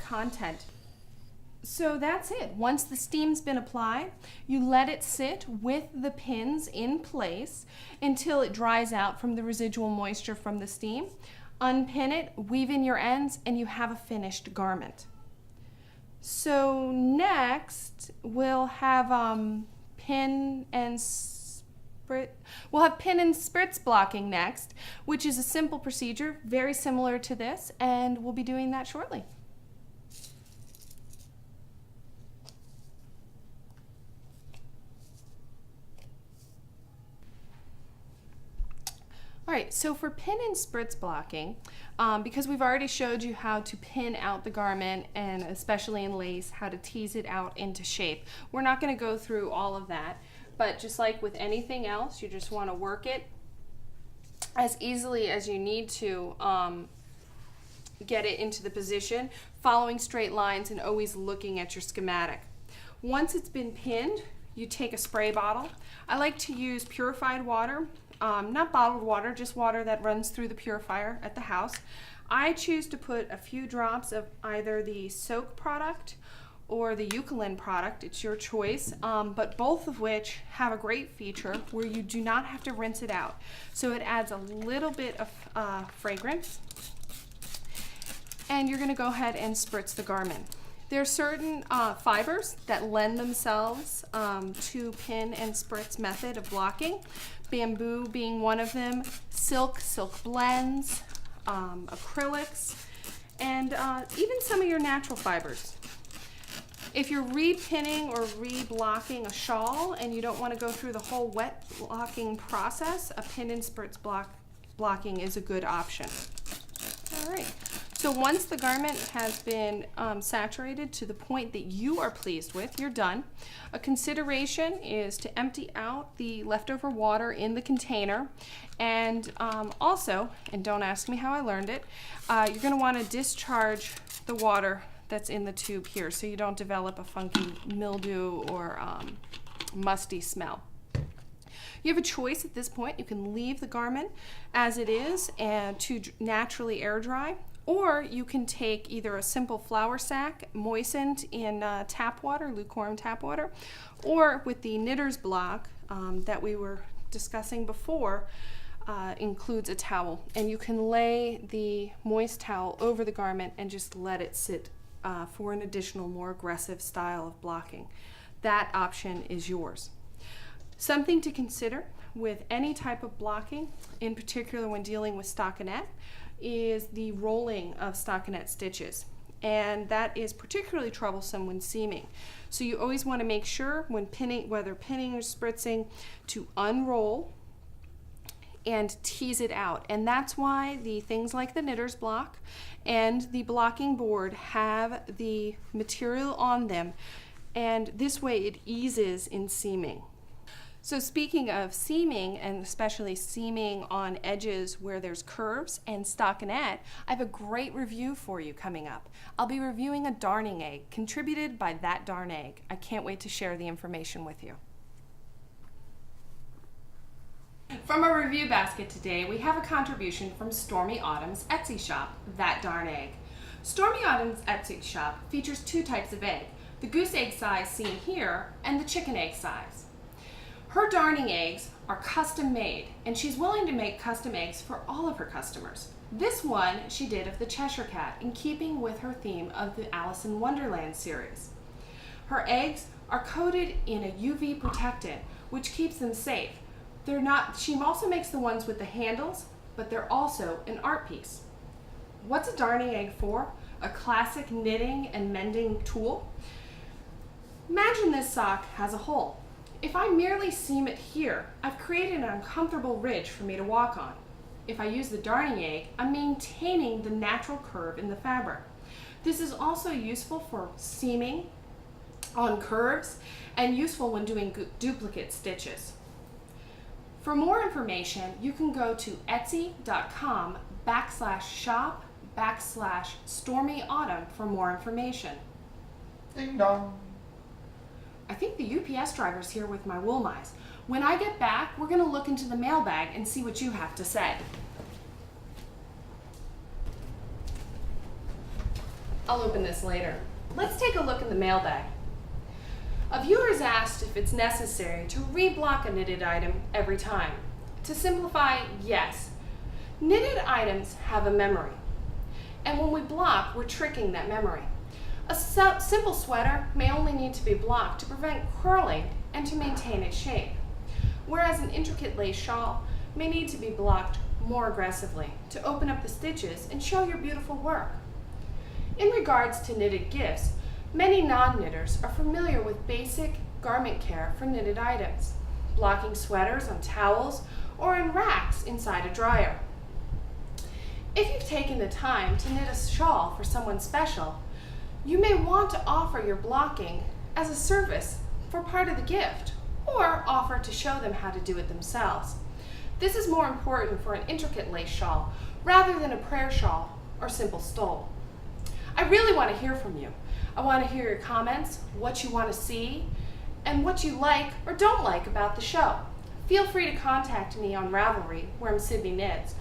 content. So that's it. Once the steam's been applied, you let it sit with the pins in place until it dries out from the residual moisture from the steam. Unpin it, weave in your ends, and you have a finished garment. So next we'll have pin and spritz blocking next, which is a simple procedure, very similar to this, and we'll be doing that shortly. All right, so for pin and spritz blocking, because we've already showed you how to pin out the garment, and especially in lace, how to tease it out into shape, we're not going to go through all of that, but just like with anything else, you just want to work it as easily as you need to get it into the position, following straight lines and always looking at your schematic. Once it's been pinned, you take a spray bottle. I like to use purified water. Not bottled water, just water that runs through the purifier at the house. I choose to put a few drops of either the soak product or the Eucalyptus product. It's your choice, but both of which have a great feature where you do not have to rinse it out. So it adds a little bit of fragrance, and you're going to go ahead and spritz the garment. There are certain fibers that lend themselves to pin and spritz method of blocking, bamboo being one of them, silk blends, acrylics, and even some of your natural fibers. If you're re-pinning or re-blocking a shawl and you don't want to go through the whole wet blocking process, a pin and spritz blocking is a good option. All right. So once the garment has been saturated to the point that you are pleased with, you're done. A consideration is to empty out the leftover water in the container, and also, and don't ask me how I learned it, you're going to want to discharge the water that's in the tube here so you don't develop a funky mildew or musty smell. You have a choice at this point. You can leave the garment as it is and to naturally air dry, or you can take either a simple flour sack moistened in tap water, lukewarm tap water, or with the knitter's block that we were discussing before, includes a towel. And you can lay the moist towel over the garment and just let it sit for an additional, more aggressive style of blocking. That option is yours. Something to consider with any type of blocking, in particular when dealing with stockinette, is the rolling of stockinette stitches, and that is particularly troublesome when seaming. So you always want to make sure when pinning, whether pinning or spritzing, to unroll and tease it out. And that's why the things like the knitter's block and the blocking board have the material on them, and this way it eases in seaming. So speaking of seaming, and especially seaming on edges where there's curves and stockinette, I have a great review for you coming up. I'll be reviewing a darning egg contributed by That Darn Egg. I can't wait to share the information with you. From our review basket today, we have a contribution from Stormy Autumn's Etsy shop, That Darn Egg. Stormy Autumn's Etsy shop features two types of egg, the goose egg size seen here and the chicken egg size. Her darning eggs are custom made, and she's willing to make custom eggs for all of her customers. This one she did of the Cheshire Cat, in keeping with her theme of the Alice in Wonderland series. Her eggs are coated in a UV protectant, which keeps them safe. She also makes the ones with the handles, but they're also an art piece. What's a darning egg for? A classic knitting and mending tool? Imagine this sock has a hole. If I merely seam it here, I've created an uncomfortable ridge for me to walk on. If I use the darning egg, I'm maintaining the natural curve in the fabric. This is also useful for seaming on curves and useful when doing duplicate stitches. For more information, you can go to etsy.com/shop/stormyautumn for more information. Ding dong. I think the UPS driver's here with my wool mice. When I get back, we're going to look into the mailbag and see what you have to say. I'll open this later. Let's take a look in the mailbag. A viewer has asked if it's necessary to reblock a knitted item every time. To simplify, yes. Knitted items have a memory. And when we block, we're tricking that memory. A simple sweater may only need to be blocked to prevent curling and to maintain its shape, whereas an intricate lace shawl may need to be blocked more aggressively to open up the stitches and show your beautiful work. In regards to knitted gifts, many non-knitters are familiar with basic garment care for knitted items, blocking sweaters on towels or in racks inside a dryer. If you've taken the time to knit a shawl for someone special, you may want to offer your blocking as a service for part of the gift, or offer to show them how to do it themselves. This is more important for an intricate lace shawl rather than a prayer shawl or simple stole. I really want to hear from you. I want to hear your comments, what you want to see, and what you like or don't like about the show. Feel free to contact me on Ravelry, where I'm Sydneyknits,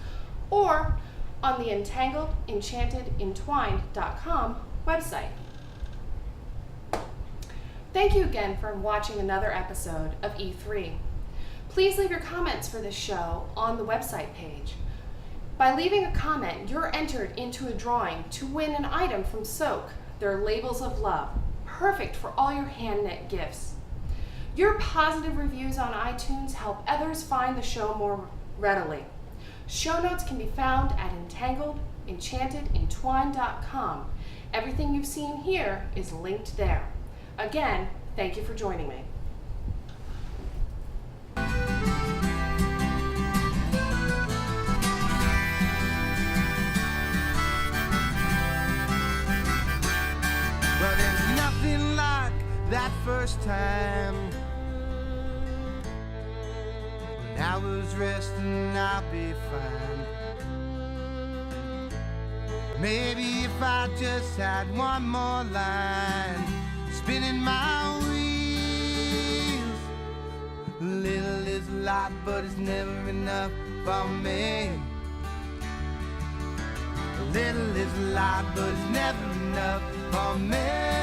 or on the entangledenchantedentwined.com website. Thank you again for watching another episode of E3. Please leave your comments for this show on the website page. By leaving a comment, you're entered into a drawing to win an item from Soak, their labels of love, perfect for all your hand-knit gifts. Your positive reviews on iTunes help others find the show more readily. Show notes can be found at entangledenchantedentwined.com. Everything you've seen here is linked there. Again, thank you for joining me. But there's nothing like that first time when I was resting, I'll be fine. Maybe if I just had one more line spinning my wheels. A little is a lot, but it's never enough for me. A little is a lot, but it's never enough for me.